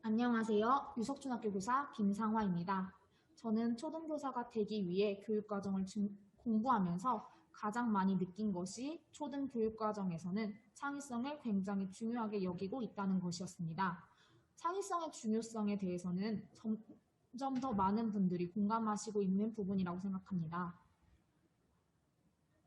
안녕하세요. 유석초등학교 교사 김상화입니다. 저는 초등교사가 되기 위해 교육과정을 공부하면서 가장 많이 느낀 것이 초등교육과정에서는 창의성을 굉장히 중요하게 여기고 있다는 것이었습니다. 창의성의 중요성에 대해서는 점점 더 많은 분들이 공감하시고 있는 부분이라고 생각합니다.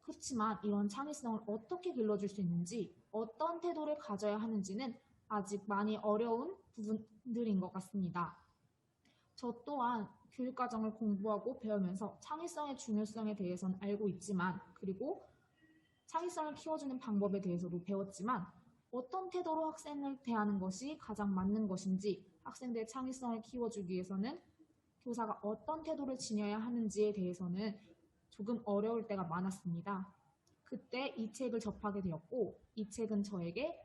그렇지만 이런 창의성을 어떻게 길러줄 수 있는지, 어떤 태도를 가져야 하는지는 아직 많이 어려운 부분들인 것 같습니다. 저 또한 교육과정을 공부하고 배우면서 창의성의 중요성에 대해서는 알고 있지만, 그리고 창의성을 키워주는 방법에 대해서도 배웠지만, 어떤 태도로 학생을 대하는 것이 가장 맞는 것인지, 학생들의 창의성을 키워주기 위해서는 교사가 어떤 태도를 지녀야 하는지에 대해서는 조금 어려울 때가 많았습니다. 그때 이 책을 접하게 되었고, 이 책은 저에게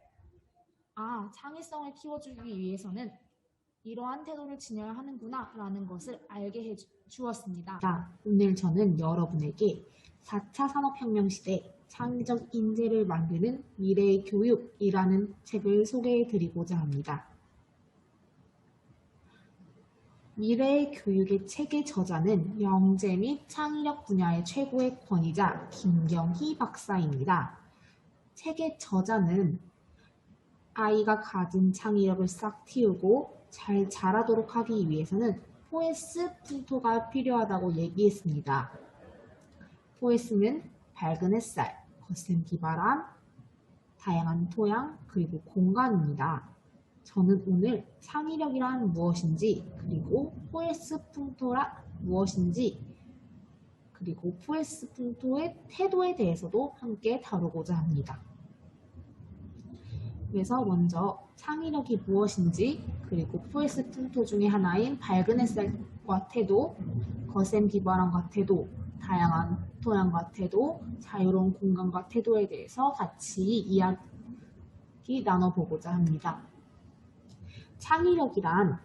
창의성을 키워주기 위해서는 이러한 태도를 지녀야 하는구나 라는 것을 알게 해 주었습니다. 오늘 저는 여러분에게 4차 산업혁명 시대 창의적 인재를 만드는 미래의 교육이라는 책을 소개해 드리고자 합니다. 미래의 교육의 책의 저자는 영재 및 창의력 분야의 최고의 권위자 김경희 박사입니다. 책의 저자는 아이가 가진 창의력을 싹 틔우고 잘 자라도록 하기 위해서는 포에스 풍토가 필요하다고 얘기했습니다. 포에스는 밝은 햇살, 거센 비바람, 다양한 토양, 그리고 공간입니다. 저는 오늘 창의력이란 무엇인지, 그리고 포에스 풍토란 무엇인지, 그리고 포에스 풍토의 태도에 대해서도 함께 다루고자 합니다. 그래서 먼저 창의력이 무엇인지, 그리고 포에스 풍토 중에 하나인 밝은 햇살과 태도, 거센 비바람과 태도, 다양한 토양과 태도, 자유로운 공간과 태도에 대해서 같이 이야기 나눠보고자 합니다. 창의력이란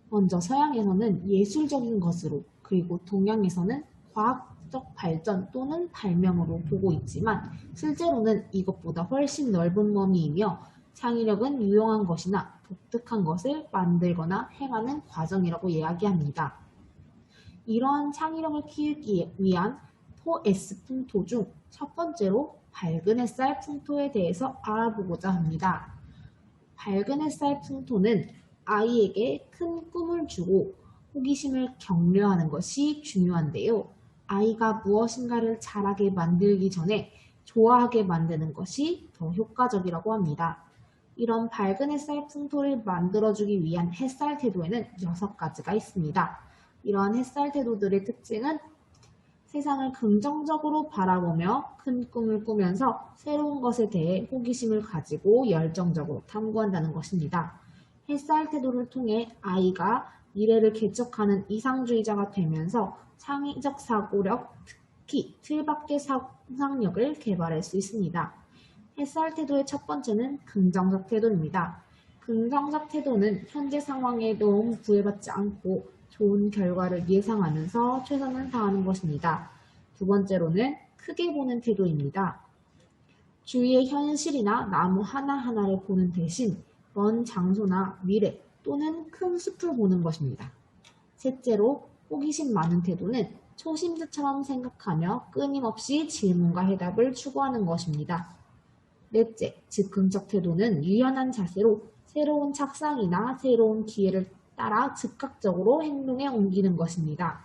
먼저 서양에서는 예술적인 것으로, 그리고 동양에서는 과학적 발전 또는 발명으로 보고 있지만 실제로는 이것보다 훨씬 넓은 범위이며 창의력은 유용한 것이나 독특한 것을 만들거나 행하는 과정이라고 이야기합니다. 이러한 창의력을 키우기 위한 포에스 풍토 중 첫 번째로 밝은 햇살 풍토에 대해서 알아보고자 합니다. 밝은 햇살 풍토는 아이에게 큰 꿈을 주고 호기심을 격려하는 것이 중요한데요. 아이가 무엇인가를 잘하게 만들기 전에 좋아하게 만드는 것이 더 효과적이라고 합니다. 이런 밝은 햇살 풍토를 만들어주기 위한 햇살 태도에는 6가지가 있습니다. 이러한 햇살 태도들의 특징은 세상을 긍정적으로 바라보며 큰 꿈을 꾸면서 새로운 것에 대해 호기심을 가지고 열정적으로 탐구한다는 것입니다. 햇살 태도를 통해 아이가 미래를 개척하는 이상주의자가 되면서 창의적 사고력, 특히 틀밖의 상상력을 개발할 수 있습니다. 햇살 태도의 첫 번째는 긍정적 태도입니다. 긍정적 태도는 현재 상황에 너무 구애받지 않고 좋은 결과를 예상하면서 최선을 다하는 것입니다. 두 번째로는 크게 보는 태도입니다. 주위의 현실이나 나무 하나하나를 보는 대신 먼 장소나 미래 또는 큰 숲을 보는 것입니다. 셋째로 호기심 많은 태도는 초심자처럼 생각하며 끊임없이 질문과 해답을 추구하는 것입니다. 넷째, 즉흥적 태도는 유연한 자세로 새로운 착상이나 새로운 기회를 따라 즉각적으로 행동에 옮기는 것입니다.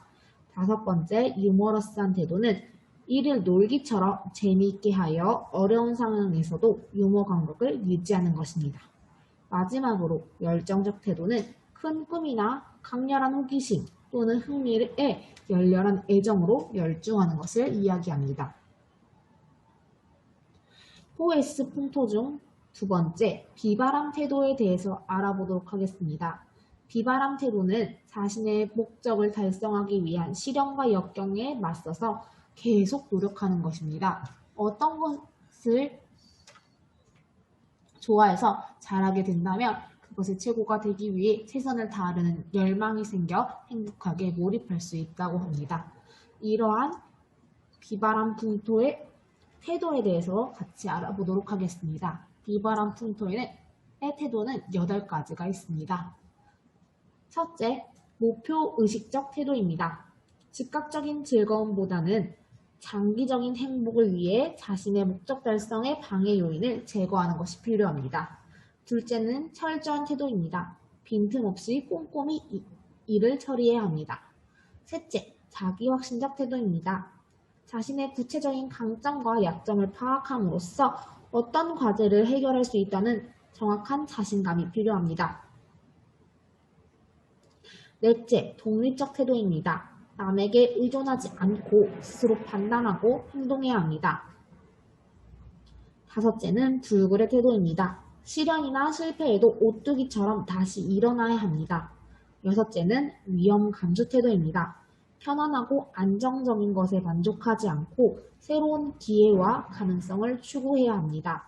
다섯 번째, 유머러스한 태도는 일을 놀기처럼 재미있게 하여 어려운 상황에서도 유머 감각을 유지하는 것입니다. 마지막으로 열정적 태도는 큰 꿈이나 강렬한 호기심 또는 흥미에 열렬한 애정으로 열중하는 것을 이야기합니다. 포에스 풍토 중 두 번째, 비바람 태도에 대해서 알아보도록 하겠습니다. 비바람 태도는 자신의 목적을 달성하기 위한 시련과 역경에 맞서서 계속 노력하는 것입니다. 어떤 것을 좋아해서 잘하게 된다면 그것의 최고가 되기 위해 최선을 다하려는 열망이 생겨 행복하게 몰입할 수 있다고 합니다. 이러한 비바람 풍토의 태도에 대해서 같이 알아보도록 하겠습니다. 비바람 풍토에는 태도는 8가지가 있습니다. 첫째, 목표 의식적 태도입니다. 즉각적인 즐거움보다는 장기적인 행복을 위해 자신의 목적 달성의 방해 요인을 제거하는 것이 필요합니다. 둘째는 철저한 태도입니다. 빈틈없이 꼼꼼히 일을 처리해야 합니다. 셋째, 자기 확신적 태도입니다. 자신의 구체적인 강점과 약점을 파악함으로써 어떤 과제를 해결할 수 있다는 정확한 자신감이 필요합니다. 넷째, 독립적 태도입니다. 남에게 의존하지 않고 스스로 판단하고 행동해야 합니다. 다섯째는 불굴의 태도입니다. 시련이나 실패에도 오뚜기처럼 다시 일어나야 합니다. 여섯째는 위험 감수 태도입니다. 편안하고 안정적인 것에 만족하지 않고 새로운 기회와 가능성을 추구해야 합니다.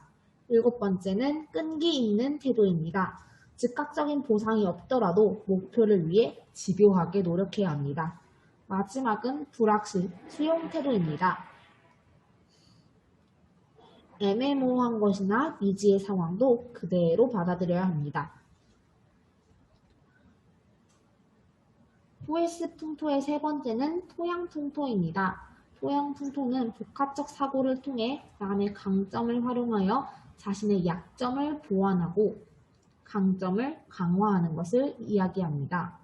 일곱 번째는 끈기 있는 태도입니다. 즉각적인 보상이 없더라도 목표를 위해 집요하게 노력해야 합니다. 마지막은 불확실, 수용 태도입니다. 애매모호한 것이나 미지의 상황도 그대로 받아들여야 합니다. 포에스 풍토의 세 번째는 토양 풍토입니다. 토양 풍토는 복합적 사고를 통해 남의 강점을 활용하여 자신의 약점을 보완하고 강점을 강화하는 것을 이야기합니다.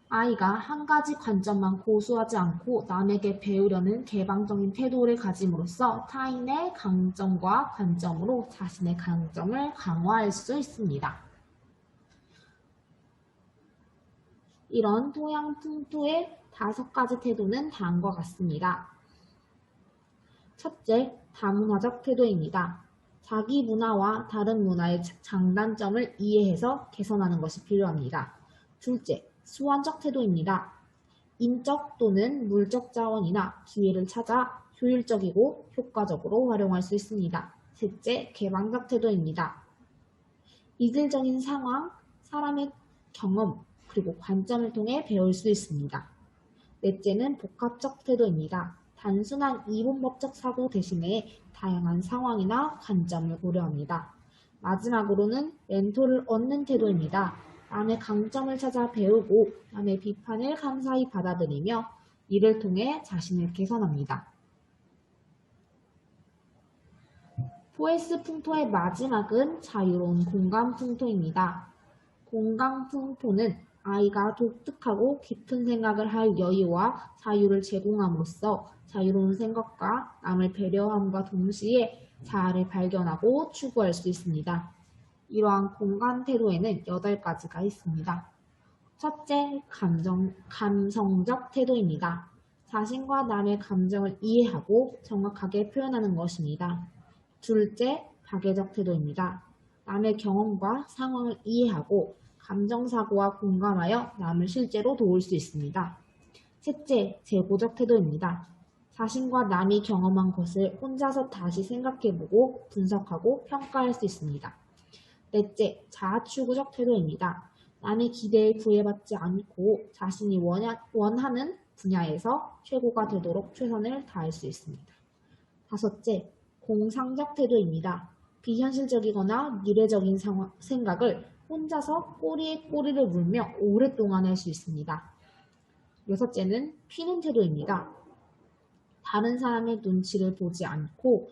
아이가 한 가지 관점만 고수하지 않고 남에게 배우려는 개방적인 태도를 가짐으로써 타인의 강점과 관점으로 자신의 강점을 강화할 수 있습니다. 이런 토양 풍토의 5가지 태도는 다음과 같습니다. 첫째, 다문화적 태도입니다. 자기 문화와 다른 문화의 장단점을 이해해서 개선하는 것이 필요합니다. 둘째, 수완적 태도입니다. 인적 또는 물적 자원이나 기회를 찾아 효율적이고 효과적으로 활용할 수 있습니다. 셋째, 개방적 태도입니다. 이질적인 상황, 사람의 경험, 그리고 관점을 통해 배울 수 있습니다. 넷째는 복합적 태도입니다. 단순한 이분법적 사고 대신에 다양한 상황이나 관점을 고려합니다. 마지막으로는 멘토를 얻는 태도입니다. 남의 강점을 찾아 배우고 남의 비판을 감사히 받아들이며 이를 통해 자신을 개선합니다. 포에스 풍토의 마지막은 자유로운 공감 풍토입니다. 공감 풍토는 아이가 독특하고 깊은 생각을 할 여유와 자유를 제공함으로써 자유로운 생각과 남을 배려함과 동시에 자아를 발견하고 추구할 수 있습니다. 이러한 공감 태도에는 8가지가 있습니다. 첫째, 감성적 태도입니다. 자신과 남의 감정을 이해하고 정확하게 표현하는 것입니다. 둘째, 박애적 태도입니다. 남의 경험과 상황을 이해하고 감정사고와 공감하여 남을 실제로 도울 수 있습니다. 셋째, 재고적 태도입니다. 자신과 남이 경험한 것을 혼자서 다시 생각해보고 분석하고 평가할 수 있습니다. 넷째, 자아추구적 태도입니다. 남의 기대에 구애받지 않고 자신이 원하는 분야에서 최고가 되도록 최선을 다할 수 있습니다. 다섯째, 공상적 태도입니다. 비현실적이거나 미래적인 생각을 혼자서 꼬리에 꼬리를 물며 오랫동안 할 수 있습니다. 여섯째는 피는 태도입니다. 다른 사람의 눈치를 보지 않고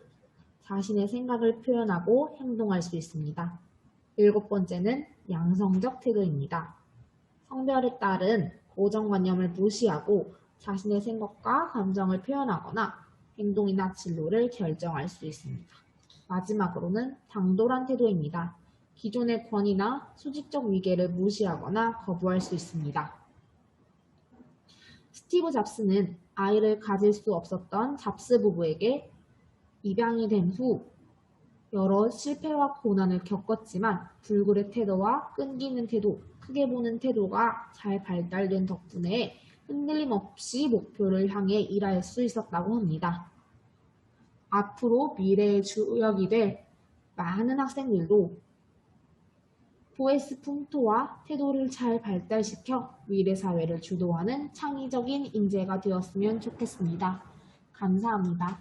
자신의 생각을 표현하고 행동할 수 있습니다. 일곱 번째는 양성적 태도입니다. 성별에 따른 고정관념을 무시하고 자신의 생각과 감정을 표현하거나 행동이나 진로를 결정할 수 있습니다. 마지막으로는 당돌한 태도입니다. 기존의 권위나 수직적 위계를 무시하거나 거부할 수 있습니다. 스티브 잡스는 아이를 가질 수 없었던 잡스 부부에게 입양이 된 후 여러 실패와 고난을 겪었지만 불굴의 태도와 끈기 있는 태도, 크게 보는 태도가 잘 발달된 덕분에 흔들림 없이 목표를 향해 일할 수 있었다고 합니다. 앞으로 미래의 주역이 될 많은 학생들도 포에스 풍토와 태도를 잘 발달시켜 미래 사회를 주도하는 창의적인 인재가 되었으면 좋겠습니다. 감사합니다.